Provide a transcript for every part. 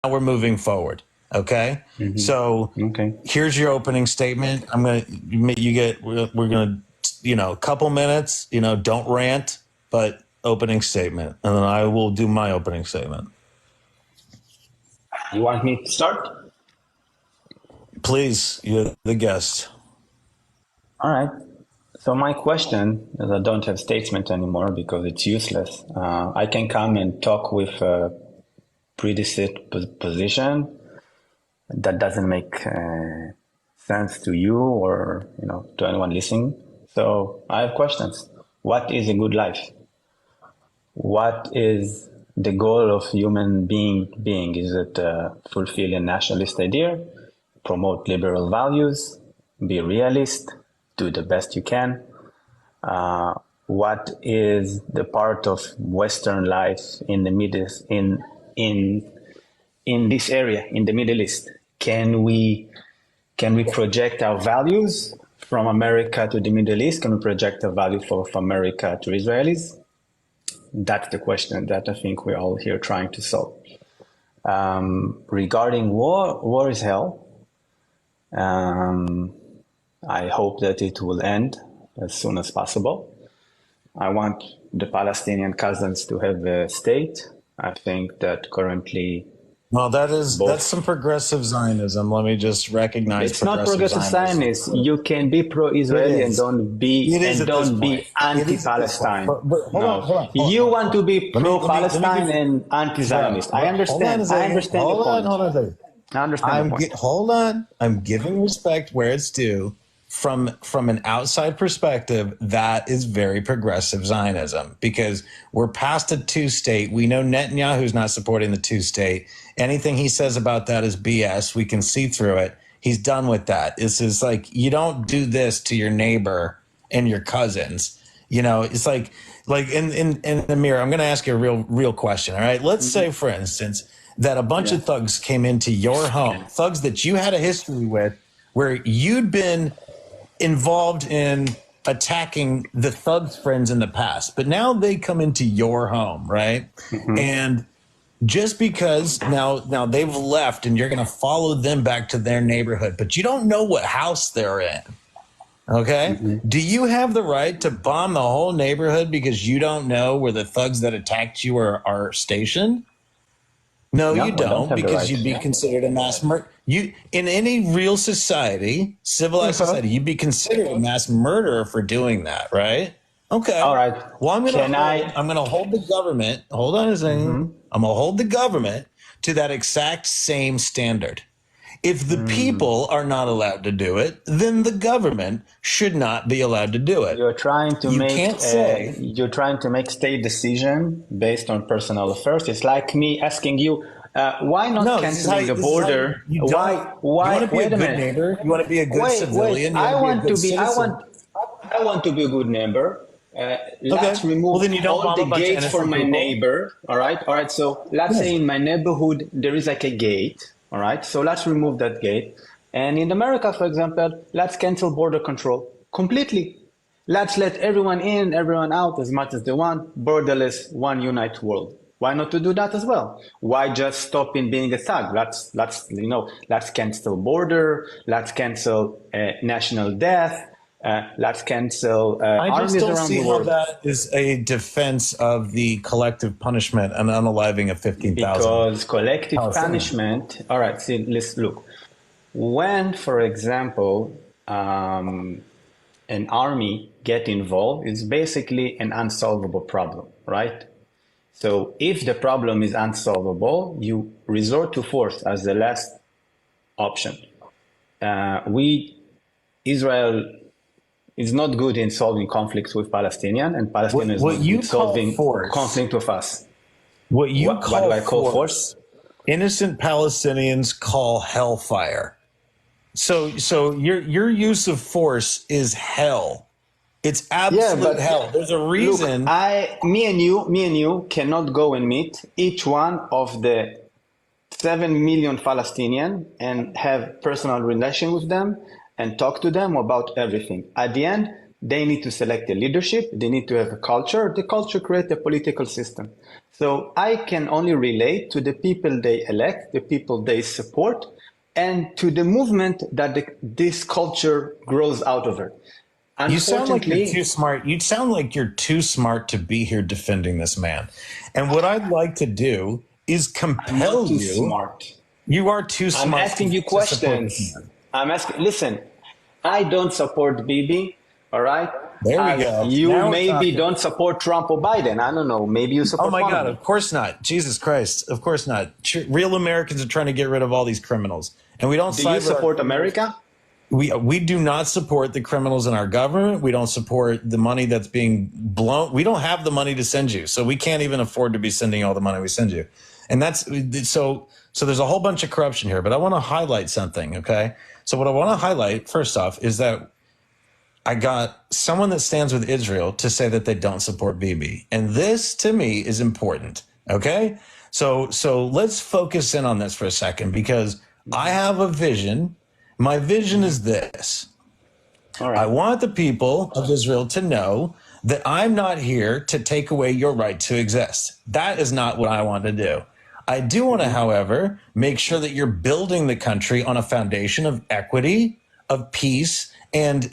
we're moving forward. Okay. So Okay. here's your opening statement. We're going to, a couple minutes, don't rant, but opening statement. And then I will do my opening statement. You want me to start? Please, you're the guest. All right. So my question is, I don't have statement anymore because it's useless. I can come and talk with a predeset position that doesn't make sense to you or to anyone listening. So I have questions. What is a good life? What is the goal of human being? Is it fulfill a nationalist idea, promote liberal values, be realist, do the best you can? What is the part of Western life in the in this area, in the Middle East? Can we project our values from America to the Middle East? Can we project our value from America to Israelis? That's the question that I think we're all here trying to solve. Regarding war is hell. I hope that it will end as soon as possible. I want the Palestinian cousins to have a state. I think that currently... Well, that's some progressive Zionism. Let me just recognize it's not progressive Zionism. You can be pro-Israeli and don't be anti-Palestine. Hold on. You want to be pro-Palestine and anti-Zionist. I understand. I understand your point. Hold on. I understand the point. Hold on. I'm giving respect where it's due. From an outside perspective, that is very progressive Zionism because we're past a two-state. We know Netanyahu's not supporting the two-state. Anything he says about that is BS. We can see through it. He's done with that. This is like, you don't do this to your neighbor and your cousins. It's like in the mirror. I'm going to ask you a real question. All right. Let's say, for instance, that a bunch of thugs came into your home, thugs that you had a history with, where you'd been involved in attacking the thugs' friends in the past, but now they come into your home, right? And just because now they've left and you're going to follow them back to their neighborhood, but you don't know what house they're in. Okay. Do you have the right to bomb the whole neighborhood because you don't know where the thugs that attacked you are stationed? No, you don't, because you'd be considered a mass murder. In any real society, civilized society, you'd be considered a mass murderer for doing that, right? Okay. All right. Well, I'm going to hold the government. Hold on a second. I'm going to hold the government to that exact same standard. If the people are not allowed to do it, then the government should not be allowed to do it. You're trying to make state decision based on personal affairs. It's like me asking you, why not canceling the border? Why? You want to be a good neighbor? You want to be a good civilian? I want to be a good neighbor. Let's remove all the gates for my neighbor. All right. So let's say in my neighborhood there is like a gate. All right, so let's remove that gate. And in America, for example, let's cancel border control completely. Let's let everyone in, everyone out as much as they want, borderless, one united world. Why not to do that as well? Why just stop in being a thug? Let's cancel border, let's cancel national death, let's cancel armies around the world. I just don't see how that is a defense of the collective punishment and unaliving of 15,000. Because collective punishment, all right, see, let's look. When, for example, an army get involved, it's basically an unsolvable problem, right? So if the problem is unsolvable, you resort to force as the last option. Israel is not good in solving conflicts with Palestinians, and Palestinians is not good in solving conflict with us. What do I call force? Innocent Palestinians call hellfire. So your use of force is hell. It's absolute hell. There's a reason. Look, me and you cannot go and meet each one of the 7 million Palestinians and have personal relation with them and talk to them about everything. At the end, they need to select a leadership. They need to have a culture. The culture creates a political system. So I can only relate to the people they elect, the people they support, and to the movement that this culture grows out of it. You sound like you're too smart. You sound like you're too smart to be here defending this man. And what I'd like to do is compel you. Smart. You are too smart. I'm asking you questions. I'm asking. Listen, I don't support Bibi. All right. There we go. You maybe don't support Trump or Biden. I don't know. Maybe you support. Oh my God! Of course not. Jesus Christ! Of course not. Real Americans are trying to get rid of all these criminals, and we don't. Do you support America? We do not support the criminals in our government. We don't support the money that's being blown. We don't have the money to send you, so we can't even afford to be sending all the money we send you. And that's so. So there's a whole bunch of corruption here. But I want to highlight something. Okay. So what I want to highlight first off is that I got someone that stands with Israel to say that they don't support Bibi. And this to me is important. Okay. So let's focus in on this for a second, because I have a vision. My vision is this. All right. I want the people of Israel to know that I'm not here to take away your right to exist. That is not what I want to do. I do want to, however, make sure that you're building the country on a foundation of equity, of peace, and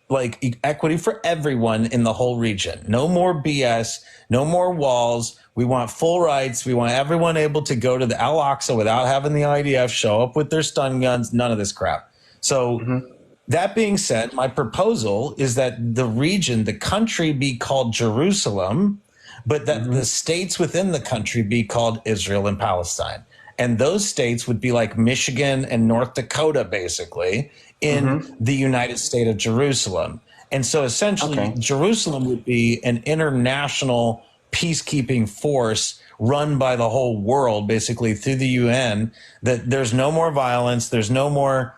like equity for everyone in the whole region. No more BS, no more walls. We want full rights. We want everyone able to go to the Al-Aqsa without having the IDF show up with their stun guns, none of this crap. So that being said, my proposal is that the region, the country be called Jerusalem, but that the states within the country be called Israel and Palestine. And those states would be like Michigan and North Dakota, basically, in the United State of Jerusalem. And so essentially, Jerusalem would be an international peacekeeping force run by the whole world, basically through the UN, that there's no more violence. There's no more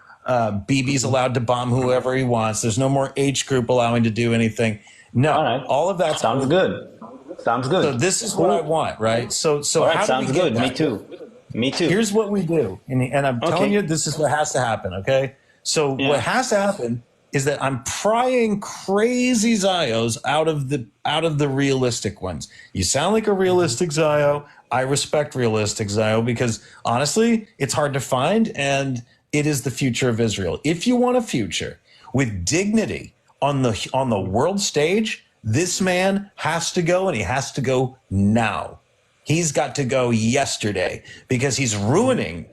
Bibi's allowed to bomb whoever he wants. There's no more H group allowing to do anything. No, all of that sounds good. Sounds good. So this is what I want, right? So right, how sounds do we get good. that? Me too. Here's what we do, and I'm telling you, this is what has to happen. Okay, so what has to happen is that I'm prying crazy Zios out of the realistic ones. You sound like a realistic Zio. I respect realistic Zio because honestly, it's hard to find, and it is the future of Israel. If you want a future with dignity on the world stage, this man has to go, and he has to go now. He's got to go yesterday, because he's ruining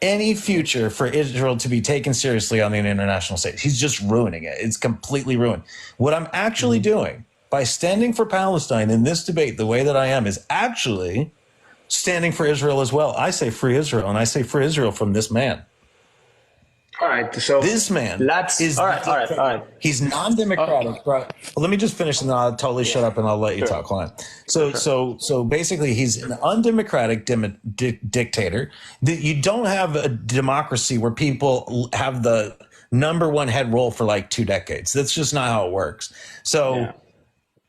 any future for Israel to be taken seriously on the international stage. He's just ruining it. It's completely ruined. What I'm actually doing by standing for Palestine in this debate the way that I am is actually standing for Israel as well. I say free Israel, and I say free Israel from this man. All right, so this man is all right. He's non-democratic. Well, let me just finish, and then I'll totally shut up, and I'll let you talk. Hold on. So basically, he's an undemocratic dictator. You don't have a democracy where people have the number one head roll for like 2 decades. That's just not how it works. So.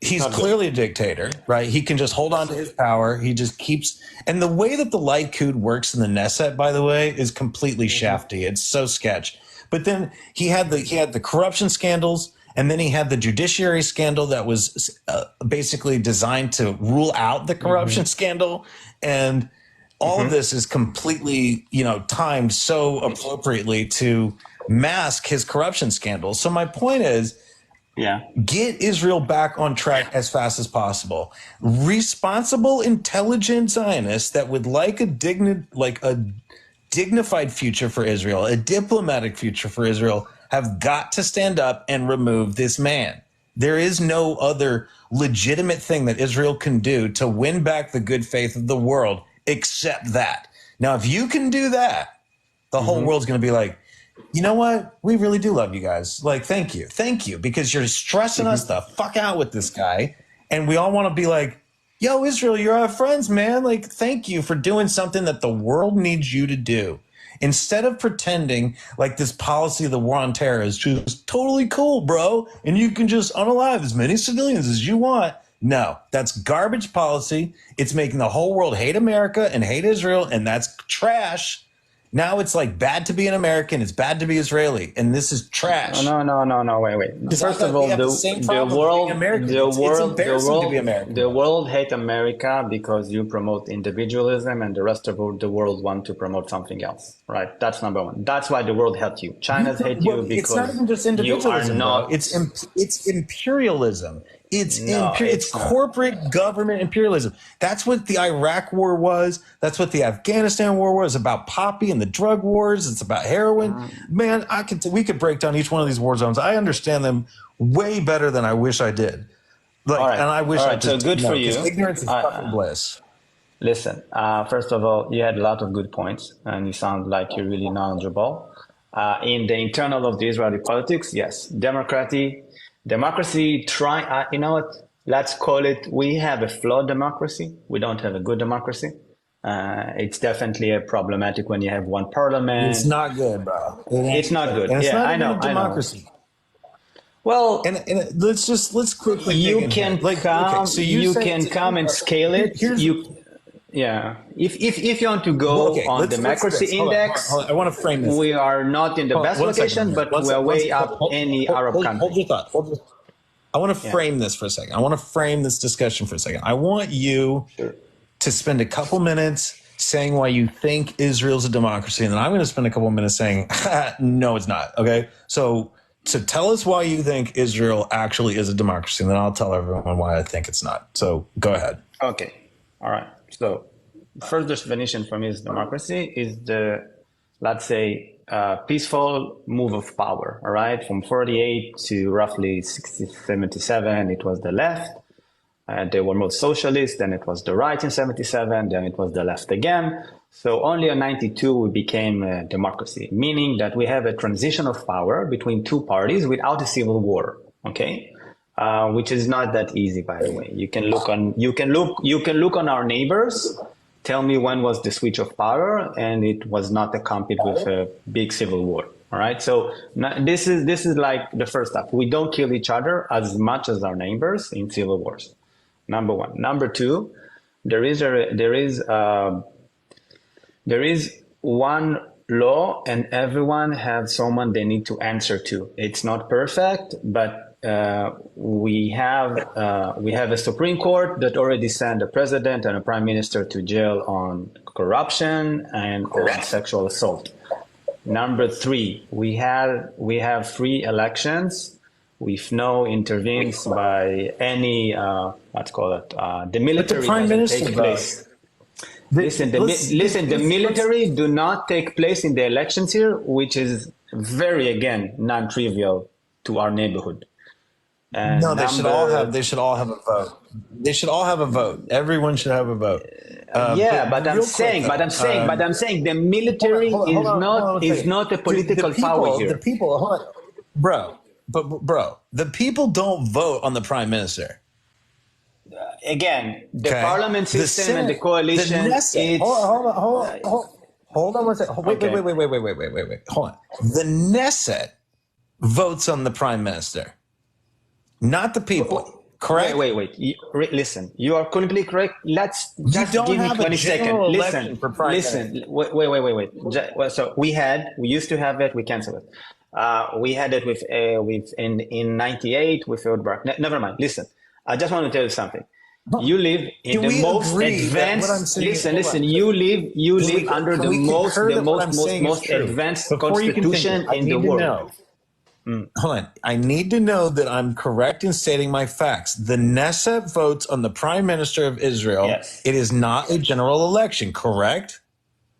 He's clearly a dictator, right? He can just hold on to his power. He just keeps, and the way that the Likud works in the Knesset, by the way, is completely shafty. It's so sketch. But then he had the corruption scandals, and then he had the judiciary scandal that was basically designed to rule out the corruption scandal, and all of this is completely, timed so appropriately to mask his corruption scandal. So my point is. Get Israel back on track as fast as possible. Responsible, intelligent Zionists that would like a dignified future for Israel, a diplomatic future for Israel, have got to stand up and remove this man. There is no other legitimate thing that Israel can do to win back the good faith of the world except that. Now, if you can do that, the whole world's going to be like, you know what? We really do love you guys. Like, thank you, because you're stressing us the fuck out with this guy. And we all want to be like, yo, Israel, you're our friends, man. Like, thank you for doing something that the world needs you to do. Instead of pretending like this policy of the war on terror is just totally cool, bro, and you can just unalive as many civilians as you want. No, that's garbage policy. It's making the whole world hate America and hate Israel, and that's trash. Now it's like bad to be an American. It's bad to be Israeli, and this is trash. No. Wait. First of all, the world hate America because you promote individualism, and the rest of the world want to promote something else. Right? That's number one. That's why the world hates you. China's hate you because it's not even just individualism, you are not. Bro. It's imperialism. It's corporate government imperialism. That's what the Iraq war was. That's what the Afghanistan war was about. Poppy and the drug wars. It's about heroin. Man, we could break down each one of these war zones. I understand them way better than I wish I did. And I wish I did. So good for you. Ignorance is fucking bliss. Listen, first of all, you had a lot of good points, and you sound like you're really knowledgeable. In the internal of the Israeli politics, yes, democracy. You know what? Let's call it. We have a flawed democracy. We don't have a good democracy. It's definitely a problematic when you have one parliament. It's not good, bro. It's not good. And it's not I know. democracy. Well, and let's quickly. You can come and scale it. If you want to go on democracy index, hold on. I want to frame this. We are not in the best location, but we're way up any Arab country. Hold your thought. I want to frame this for a second. I want to frame this discussion for a second. I want you to spend a couple minutes saying why you think Israel's a democracy, and then I'm going to spend a couple minutes saying, no, it's not. Okay? So tell us why you think Israel actually is a democracy, and then I'll tell everyone why I think it's not. So go ahead. Okay. All right. So first definition for me is democracy is the, let's say, peaceful move of power, all right? From 48 to roughly 77, it was the left. They were more socialist, then it was the right in 77, then it was the left again. So only in 92 we became a democracy, meaning that we have a transition of power between two parties without a civil war, okay? Which is not that easy, by the way. You can look on our neighbors. Tell me when was the switch of power, and it was not accompanied with a big civil war. All right. So this is like the first step. We don't kill each other as much as our neighbors in civil wars. Number one. Number two, there is one law, and everyone has someone they need to answer to. It's not perfect, but we have a Supreme Court that already sent a president and a prime minister to jail on corruption and on sexual assault. Number three, we have free elections with no interference by any the military doesn't take place. The military do not take place in the elections here, which is very, again, non-trivial to our neighborhood. And no, they should all have a vote. They should all have a vote. Everyone should have a vote. But I'm saying the military is not a political power here. The people, hold on, bro. The people don't vote on the prime minister. Again, the parliament system Senate, and the coalition. The Knesset, hold on one second. Wait. Hold on. The Knesset votes on the prime minister. Not the people, correct? Wait. Listen, you are completely correct. Let's just give me 20 seconds. Listen. Wait. So we used to have it. We canceled it. We had it in 98 with Eldberg. Never mind. Listen, I just want to tell you something. You live in the most advanced. Listen. You live under the most advanced constitution in the world. Hold on. I need to know that I'm correct in stating my facts. The Knesset votes on the prime minister of Israel. Yes. It is not a general election, correct?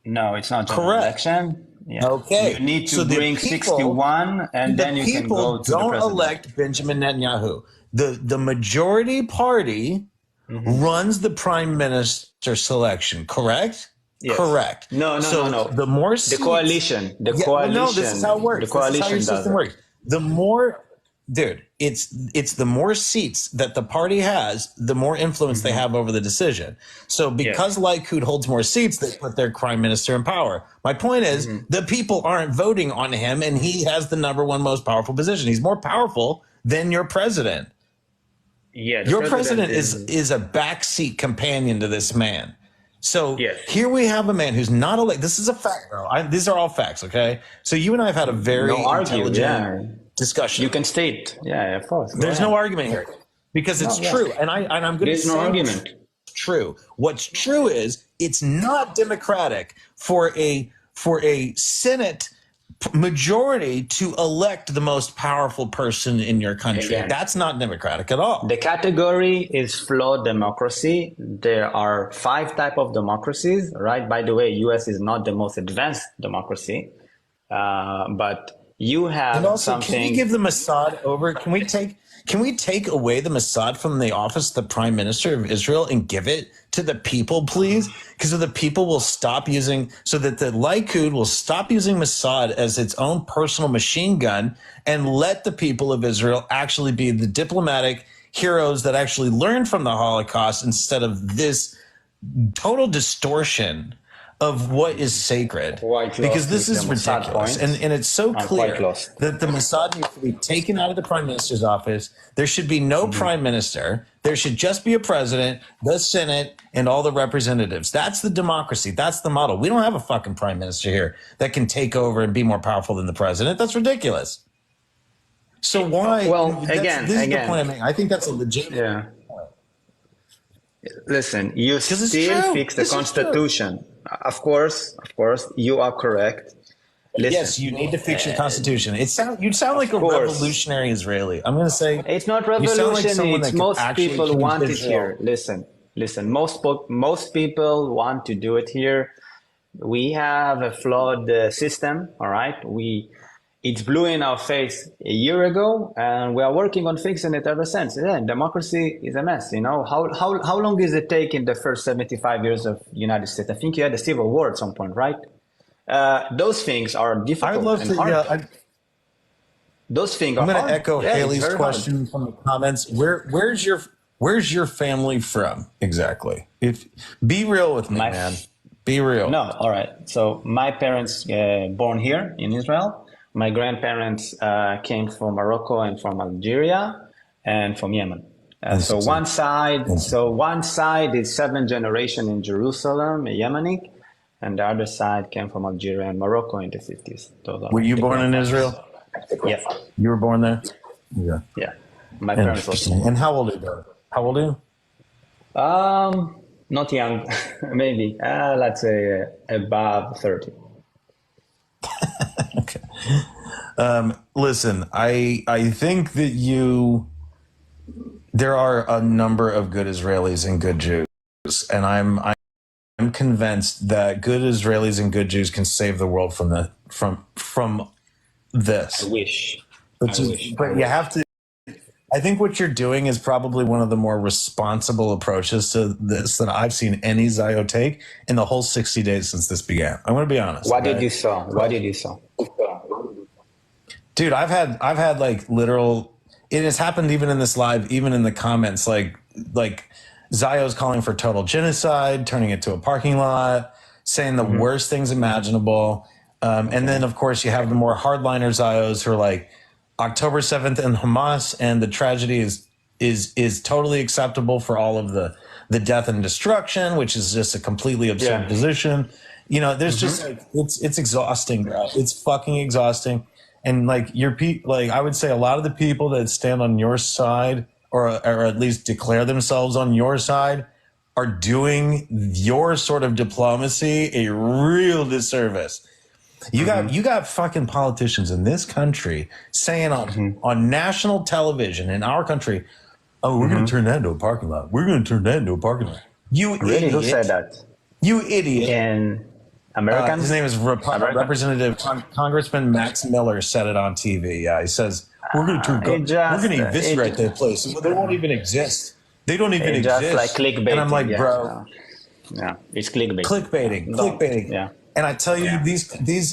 No, it's not a general election. Yeah. Okay. You need to bring 61, and then you can go to the president. Don't elect Benjamin Netanyahu. The majority party runs the prime minister selection, correct? Yes. Correct. No. The more seats, the coalition. No, this is how it works. The coalition does it. The more, dude, it's the more seats that the party has, the more influence they have over the decision. So because Likud holds more seats, they put their prime minister in power. My point is, the people aren't voting on him, and he has the number one most powerful position. He's more powerful than your president. Yeah, your president is a backseat companion to this man. So Yes. here we have a man who's not elected. This is a fact, bro. These are all facts, okay? So you and I have had a very intelligent discussion. You can state, yeah, of course. There's no argument here because it's true, and I'm going to say no argument. It's true. What's true is it's not democratic for a Senate majority to elect the most powerful person in your country. Again, that's not democratic at all. The category is flawed democracy. There are 5 types of democracies, right? By the way, US is not the most advanced democracy, but you have and also, something. Can we give the Mossad over? Can we take away the Mossad from the office of the Prime Minister of Israel and give it to the people, please? Because the people will stop using, so that the Likud will stop using Mossad as its own personal machine gun and let the people of Israel actually be the diplomatic heroes that actually learned from the Holocaust instead of this total distortion of what is sacred, because this is ridiculous, and it's so clear that the Mossad needs to be taken out of the Prime Minister's office. There should be no Prime Minister. There should just be a president, the Senate, and all the representatives. That's the democracy. That's the model. We don't have a fucking Prime Minister here that can take over and be more powerful than the president. That's ridiculous. So why? Well, this is the point I'm making. I think that's a legitimate. Yeah. Listen, you still fix the Constitution. Of course, you are correct. Listen, yes, you need to fix your Constitution. You sound like a revolutionary Israeli. I'm going to say it's not revolution. It's most people want it here. Listen. Most people want to do it here. We have a flawed system. All right, It's blew in our face a year ago, and we are working on fixing it ever since. Yeah, democracy is a mess. You know, how long does it take in the first 75 years of United States? I think you had a civil war at some point, right? Those things are difficult. I'd love to. Yeah, those things are hard. I'm going to echo Haley's question from the comments. Where's your family from exactly? Be real with me, man. Be real. No, all right. So my parents born here in Israel. My grandparents came from Morocco and from Algeria and from Yemen. So one side is 7th generation in Jerusalem, a Yemeni, and the other side came from Algeria and Morocco in the 50s. Were you born in Israel? Yes. You were born there? Yeah. Yeah. My parents also. And how old are you? How old are you? Not young, maybe. Let's say above 30. Okay. Listen, I think that there are a number of good Israelis and good Jews, and I'm convinced that good Israelis and good Jews can save the world from this. I wish. But you have to. I think what you're doing is probably one of the more responsible approaches to this that I've seen any Zio take in the whole 60 days since this began. I'm going to be honest. What did you saw? Dude, I've had like literal. It has happened even in this live, even in the comments. Like Zio's calling for total genocide, turning it to a parking lot, saying the worst things imaginable, and then of course you have the more hardliner Zios who are like, October 7th and Hamas, and the tragedy is totally acceptable for all of the death and destruction, which is just a completely absurd position. You know, there's just like it's exhausting, bro. It's fucking exhausting. And like I would say a lot of the people that stand on your side or at least declare themselves on your side are doing your sort of diplomacy a real disservice. You got fucking politicians in this country saying on national television in our country, "Oh, we're going to turn that into a parking lot. We're going to turn that into a parking lot." You idiot! Who said that? You idiot! In American? His name is Representative Congressman Max Miller. Said it on TV. Yeah, he says we're going to eviscerate that place. They won't even exist. They don't even exist. Just like clickbait. And I'm like, bro, it's clickbaiting. Clickbaiting. Yeah. And I tell you,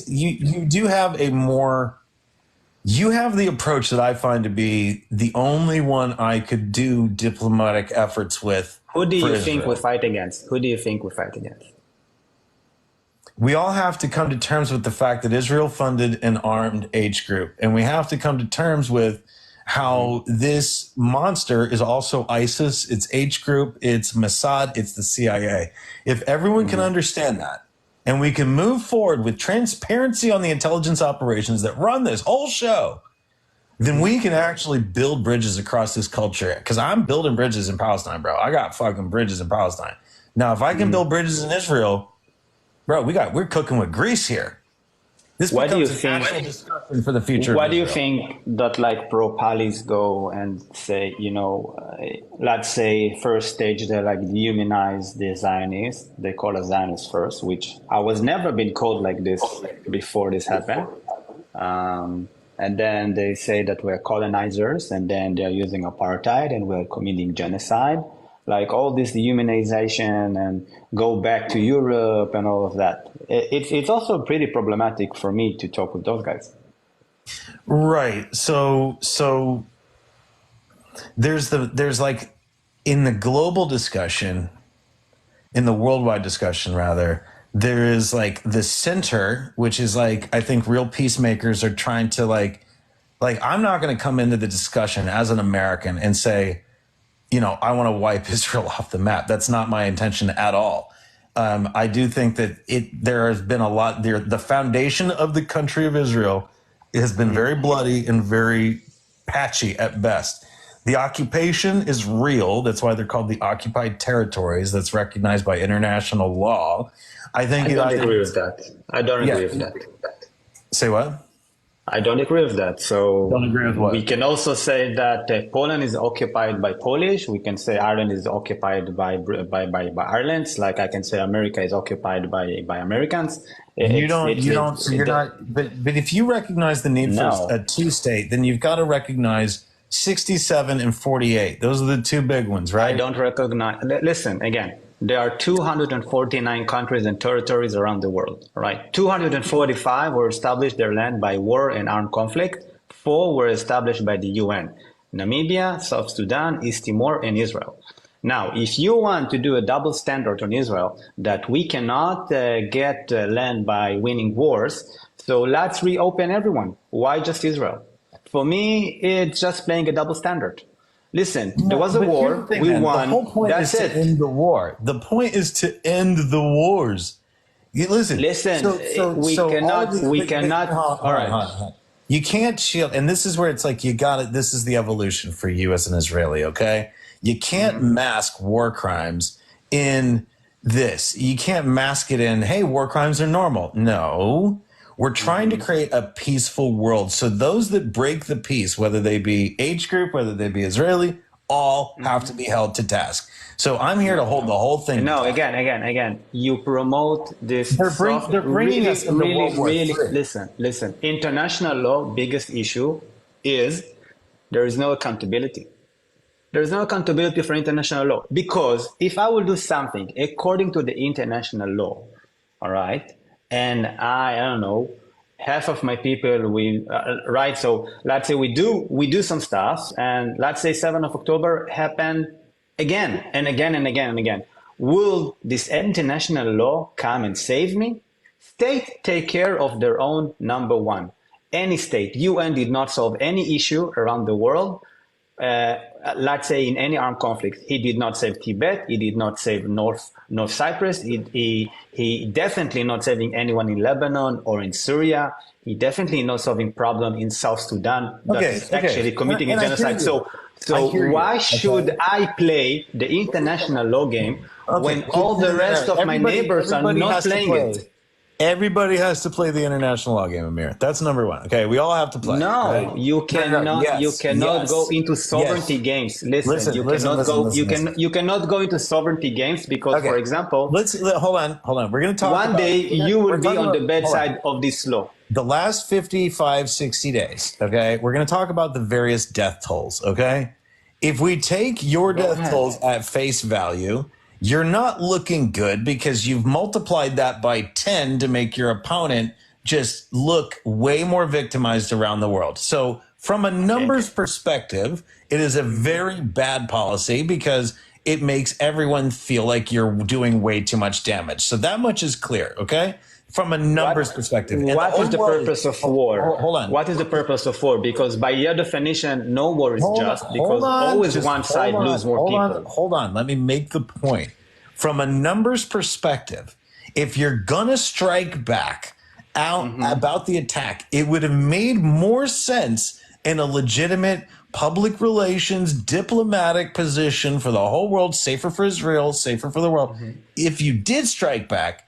you do have you have the approach that I find to be the only one I could do diplomatic efforts with. Who do you think we fight against? We all have to come to terms with the fact that Israel funded an armed H group, and we have to come to terms with how this monster is also ISIS, it's H group, it's Mossad, it's the CIA. If everyone can understand that, and we can move forward with transparency on the intelligence operations that run this whole show, then we can actually build bridges across this culture. Because I'm building bridges in Palestine, bro. I got fucking bridges in Palestine. Now, if I can build bridges in Israel, bro, we're cooking with grease here. This what do you becomes an think actual discussion for the future. What of do you Israel. think that like pro-palis go and say, let's say first stage they like dehumanize the Zionists. They call us Zionists first, which I was never been called like this before this happened. And then they say that we're colonizers, and then they're using apartheid and we're committing genocide. Like all this dehumanization and go back to Europe and all of that. It's also pretty problematic for me to talk with those guys. Right. So there's like in the global discussion, in the worldwide discussion rather, there is like the center, which is like, I think real peacemakers are trying to like I'm not going to come into the discussion as an American and say, I want to wipe Israel off the map. That's not my intention at all. I do think that there has been a lot there. The foundation of the country of Israel has been very bloody and very patchy at best. The occupation is real. That's why they're called the occupied territories. That's recognized by international law. I think I don't agree with that. I don't agree with that. Say what? I don't agree with that. So don't agree with what? We can also say that Poland is occupied by Polish. We can say Ireland is occupied by Ireland's. Like I can say America is occupied by Americans. But if you recognize the need for a two-state, then you've got to recognize 67 and 48. Those are the two big ones, right? I don't recognize. Listen again. There are 249 countries and territories around the world, right? 245 were established their land by war and armed conflict. 4 were established by the UN. Namibia, South Sudan, East Timor, and Israel. Now, if you want to do a double standard on Israel, that we cannot get land by winning wars, so let's reopen everyone. Why just Israel? For me, it's just playing a double standard. Listen, there was a war. We won. The whole point is to end the war. The point is to end the wars. Listen. We cannot. All right. You can't shield, and this is where it's like you got it. This is the evolution for you as an Israeli. Okay, you can't mask war crimes in this. You can't mask it in. Hey, war crimes are normal. No. We're trying to create a peaceful world. So those that break the peace, whether they be H group, whether they be Israeli, all have to be held to task. So I'm here to hold the whole thing. No, again. You promote this. They're bringing us into World War III. Listen. International law, biggest issue is there is no accountability. There is no accountability for international law. Because if I will do something according to the international law, all right, and I don't know, half of my people will right. So let's say we do some stuff, and let's say 7th of October happened again and again and again and again. Will this international law come and save me? State take care of their own, number one. Any state, UN did not solve any issue around the world. Let's say in any armed conflict, he did not save Tibet, he did not save North Cyprus, he definitely not saving anyone in Lebanon or in Syria, he definitely not solving problem in South Sudan that is actually committing a genocide. So why should I play the international law game when all the rest of my neighbors are not playing it? Everybody has to play the international law game, Amir. That's number one. Okay, we all have to play. No, right? You cannot go into sovereignty games. Listen, you cannot go into sovereignty games because, for example, hold on. We're going to talk. One day you will be on the bad side of this law. The last 55, 60 days. Okay, we're going to talk about the various death tolls. Okay, if we take your death tolls at face value, you're not looking good because you've multiplied that by 10 to make your opponent just look way more victimized around the world. So from a numbers perspective, it is a very bad policy because it makes everyone feel like you're doing way too much damage. So that much is clear, okay? from a numbers perspective. What is the purpose of war? Hold on. What is the purpose of war? Because by your definition, no war is just because always one side lose more people. Hold on. Let me make the point. From a numbers perspective, if you're going to strike back out about the attack, it would have made more sense in a legitimate public relations, diplomatic position for the whole world, safer for Israel, safer for the world. If you did strike back,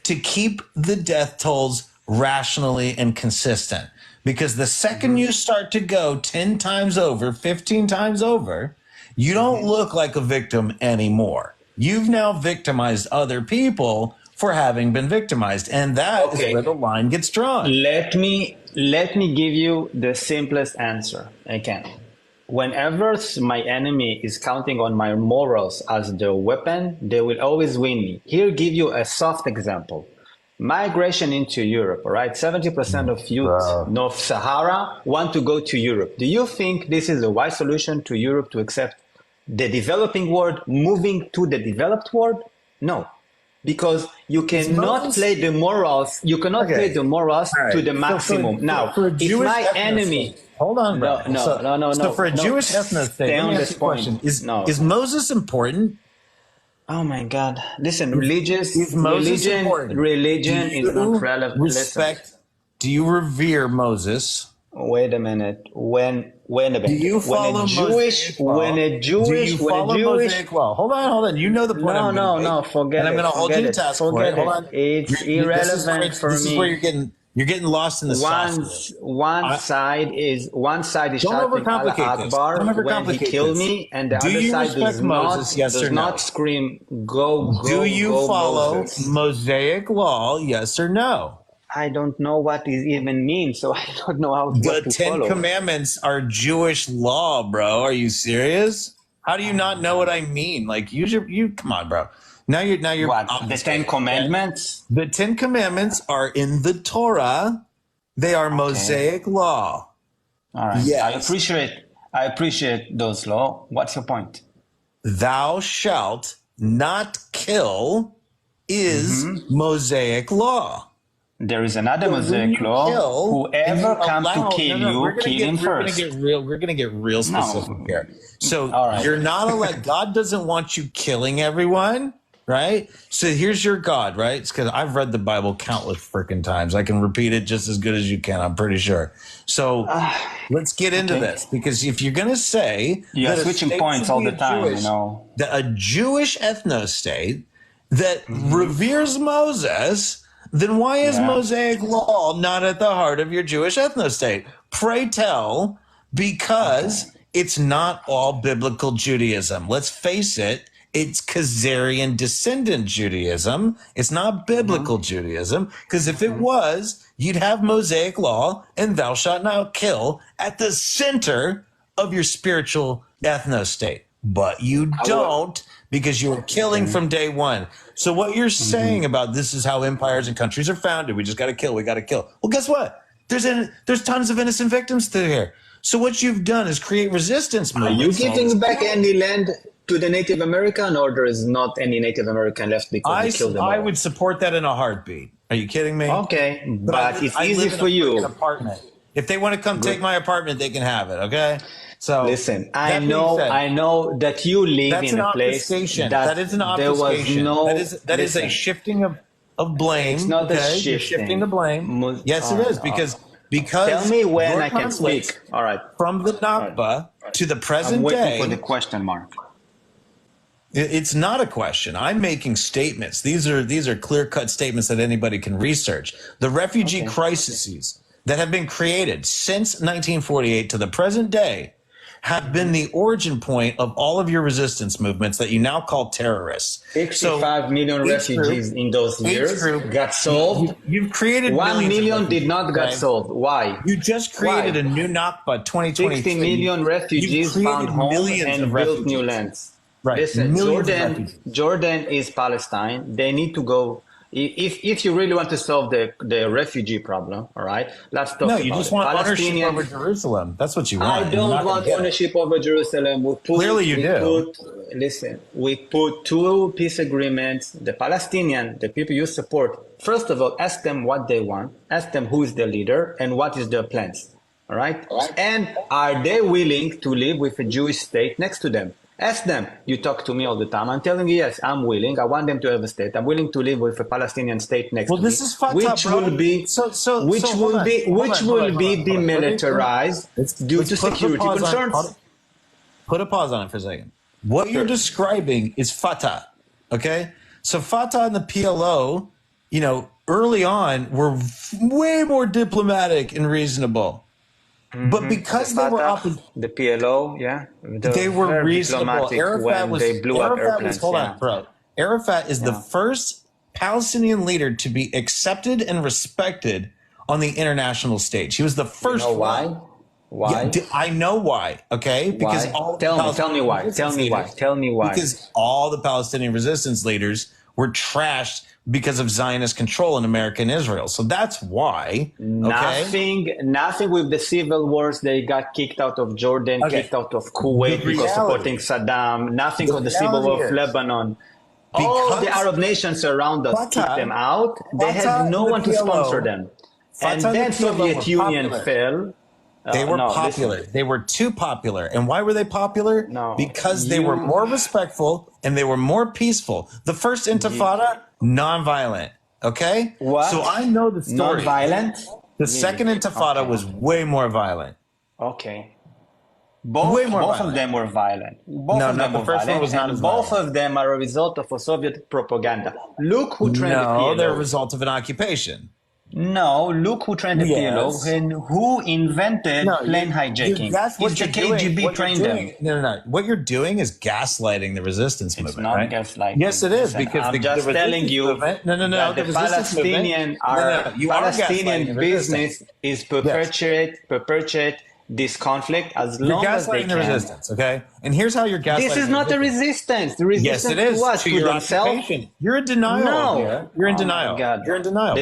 to keep the death tolls rationally and consistent. Because the second you start to go 10 times over, 15 times over, you don't look like a victim anymore. You've now victimized other people for having been victimized. And that is where the line gets drawn. Let me give you the simplest answer I can. Whenever my enemy is counting on my morals as their weapon, they will always win me. Here, give you a soft example. Migration into Europe, all right? 70% of youth North Sahara want to go to Europe. Do you think this is a wise solution to Europe to accept the developing world moving to the developed world? No. Because you cannot play the morals. You cannot play the morals to the maximum. Now, if my enemy... Hold on, bro. No. So for a Jewish ethno-state, let me ask you a question. Is Moses important? Oh my God! Listen, religion is not relevant. Do you revere Moses? Wait a minute. When a do you follow Mosaic law? Hold on. You know the point. No. Forget it. And I'm going to hold you to task for it. Hold on. It's irrelevant for me. This is where you're getting lost in the sauce. One side is shouting Allah Akbar when he killed me, and the other side does not scream go. Do you follow Moses. Mosaic law? Yes or no? I don't know what it even means, so I don't know how to follow. The Ten Commandments are Jewish law, bro. Are you serious? How do you not know what I mean? Like, you come on, bro. Now you're what? The Ten Commandments? The Ten Commandments are in the Torah. They are Mosaic law. All right. Yes. I appreciate those law. What's your point? Thou shalt not kill is Mosaic law. There is another Mosaic law. Whoever comes to kill you, kill him first. We're going to get real specific here. So you're not allowed. God doesn't want you killing everyone, right? So here's your God, right? It's because I've read the Bible countless freaking times. I can repeat it just as good as you can. I'm pretty sure. So let's get into this, because if you're going to say you're switching points all the time, Jewish, that a Jewish ethno-state that reveres Moses, then why is Mosaic law not at the heart of your Jewish ethno-state? Pray tell, because it's not all biblical Judaism. Let's face it, it's Khazarian descendant Judaism. It's not biblical Judaism, because if it was, you'd have Mosaic law and thou shalt not kill at the center of your spiritual ethno-state. But you don't, because you were killing from day one. So what you're saying about this is how empires and countries are founded. We just got to kill. We got to kill. Well, guess what? There's tons of innocent victims through here. So what you've done is create resistance movements. Are you giving back any land to the Native American, or there is not any Native American left because we killed them all? I would support that in a heartbeat. Are you kidding me? Okay, but it's easy for you. Apartment. If they want to come take my apartment, they can have it. Okay. So listen, I know that you live in a place that is an obfuscation. That is a shifting of blame. It's not You're shifting the blame. Yes, it is, because tell me when I can speak. All right. From the Nakba to the present day. I'm waiting for the question mark. It's not a question. I'm making statements. These are clear-cut statements that anybody can research. The refugee crises that have been created since 1948 to the present day have been the origin point of all of your resistance movements that you now call terrorists. 65 million refugees in those years got solved. You've created 1 million did not get solved. Why? You just created a new Nakba 2023. 60 million refugees found homes and built new lands. Right. Listen, Jordan is Palestine. They need to go If you really want to solve the refugee problem, all right, let's talk about it. No, you just want ownership over Jerusalem. That's what you want. I don't want ownership over Jerusalem. Clearly you do. Listen, we put two peace agreements. The Palestinian, the people you support, first of all, ask them what they want. Ask them who is the leader and what is their plans. All right? And are they willing to live with a Jewish state next to them? Ask them. You talk to me all the time. I'm telling you, yes, I'm willing. I want them to have a state. I'm willing to live with a Palestinian state next to me. Well, this is Fatah, which will be demilitarized due to security concerns. Put a pause on it for a second. What you're describing is Fatah, okay? So Fatah and the PLO, you know, early on were way more diplomatic and reasonable. But because they were the PLO, yeah, they were reasonable. Arafat was, they blew up airplanes. Hold on, bro. Arafat is the first Palestinian leader to be accepted and respected on the international stage. He was the first. You know why? Why? Yeah, I know why. Okay, because tell me why. Because all the Palestinian resistance leaders were trashed because of Zionist control in America and Israel. So that's why. Okay? Nothing with the civil wars. They got kicked out of Jordan, kicked out of Kuwait because supporting Saddam. Nothing of the civil war of Lebanon. All the Arab nations around us kicked them out. They had no one to sponsor them. And then Soviet Union fell. They were popular. Listen. They were too popular. And why were they popular? Because they were more respectful and they were more peaceful. The first Intifada, non-violent. Okay? What? So I know the story. Non-violent? The second Intifada was way more violent. Okay. Both of them were violent. The first one was not as violent. Both of them are a result of a Soviet propaganda. Look who trained the PLO. No, they're a result of an occupation. No, look who trained the PLO and who invented plane hijacking. That's what the KGB trained them. No. What you're doing is gaslighting the resistance movement. It's not gaslighting. Yes, it is. Because I'm just telling you that the Palestinian business is perpetuate this conflict as long as they can. You're gaslighting the resistance, okay? And here's how you're gaslighting. This is not the resistance. The resistance yes, it is. To what? To your occupation. You're in denial. No. You're in denial. God. You're in denial.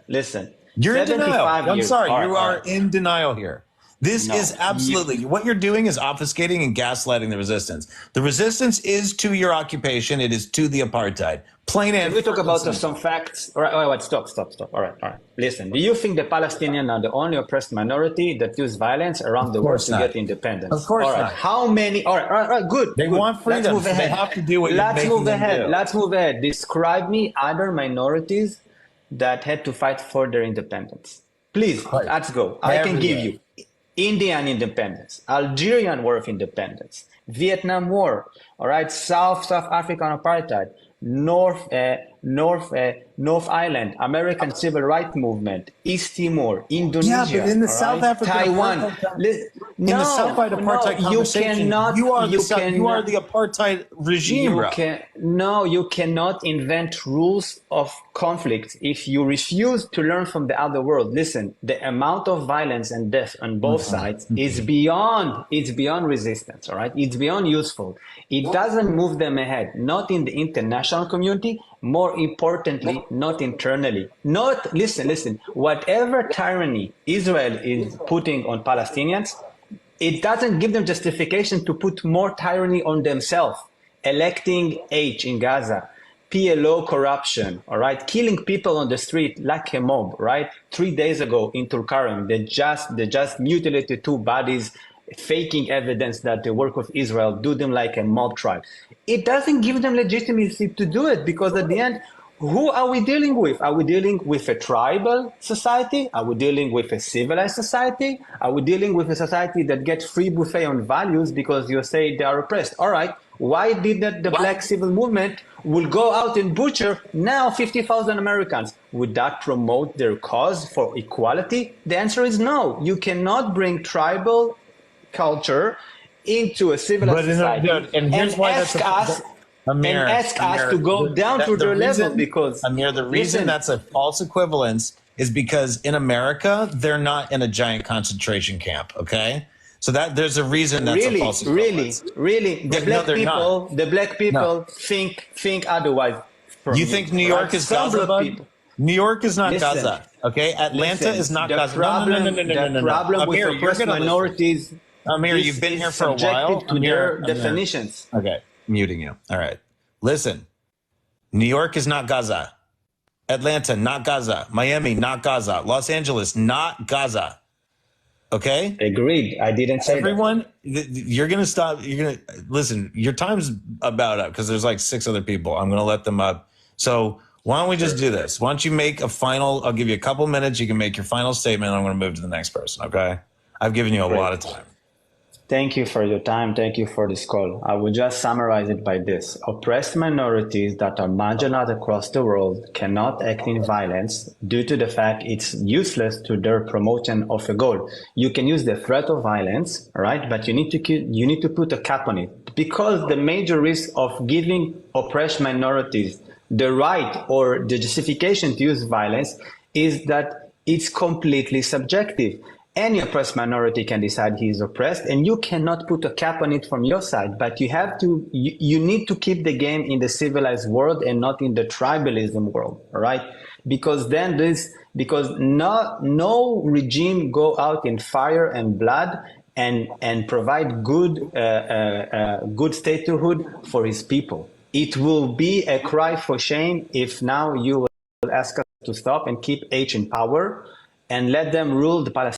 Listen. You're in denial. I'm sorry. You are in denial here. This is absolutely what you're doing is obfuscating and gaslighting the resistance. The resistance is to your occupation. It is to the apartheid. Plain and we talk about some facts. All right. Stop. All right. Listen. Do you think the Palestinians are the only oppressed minority that use violence around the world to get independence? Of course not. How many? All right. Good. They want freedom. Let's move ahead. They have to do what you're making them do. Let's move ahead. Describe me other minorities that had to fight for their independence. Please, let's go. I can give you Indian independence, Algerian War of Independence, Vietnam War, all right, South African apartheid, North Island, American Civil Rights Movement, East Timor, Indonesia, but in the South African Taiwan. In the South apartheid conversation, you are the apartheid regime, bro. You cannot invent rules of conflict if you refuse to learn from the other world. Listen, the amount of violence and death on both sides is beyond resistance, all right? It's beyond useful. It doesn't move them ahead, not in the international community, more importantly, not internally. Listen, whatever tyranny Israel is putting on Palestinians, it doesn't give them justification to put more tyranny on themselves. Electing H in Gaza, PLO corruption, all right, killing people on the street like a mob, right? 3 days ago in Tulkarem, they just mutilated 2 bodies, faking evidence that the work of Israel, do them like a mob trial. It doesn't give them legitimacy to do it because at the end, who are we dealing with? Are we dealing with a tribal society? Are we dealing with a civilized society? Are we dealing with a society that gets free buffet on values because you say they are oppressed? All right, why did the Black Civil Movement will go out and butcher now 50,000 Americans? Would that promote their cause for equality? The answer is no. You cannot bring tribal culture into a civilized society and ask us to go down to their level because Amir, the reason that's a false equivalence is because in America they're not in a giant concentration camp. Okay, so that there's a reason that's a false equivalence. Really, the black people think otherwise. You think New York is Gaza, bud? New York is not Gaza. Okay, Atlanta is not Gaza. The problem with oppressed minorities. Amir, you've been here for a while. To their definitions. Okay, muting you. All right. Listen, New York is not Gaza. Atlanta, not Gaza. Miami, not Gaza. Los Angeles, not Gaza. Okay? Agreed. I didn't say Everyone, you're going to stop. You're going to listen. Your time's about up because there's like 6 other people. I'm going to let them up. So why don't we just do this? Why don't you make a final? I'll give you a couple minutes. You can make your final statement. I'm going to move to the next person. Okay? I've given you a lot of time. Thank you for your time. Thank you for this call. I will just summarize it by this. Oppressed minorities that are marginalized across the world cannot act in violence due to the fact it's useless to their promotion of a goal. You can use the threat of violence, right? But you need to put a cap on it, because the major risk of giving oppressed minorities the right or the justification to use violence is that it's completely subjective. Any oppressed minority can decide he is oppressed, and you cannot put a cap on it from your side. But you have to, you need to keep the game in the civilized world and not in the tribalism world, all right? Because then because no regime go out in fire and blood and provide good statehood for his people. It will be a cry for shame if now you will ask us to stop and keep H in power and let them rule the Palestinians.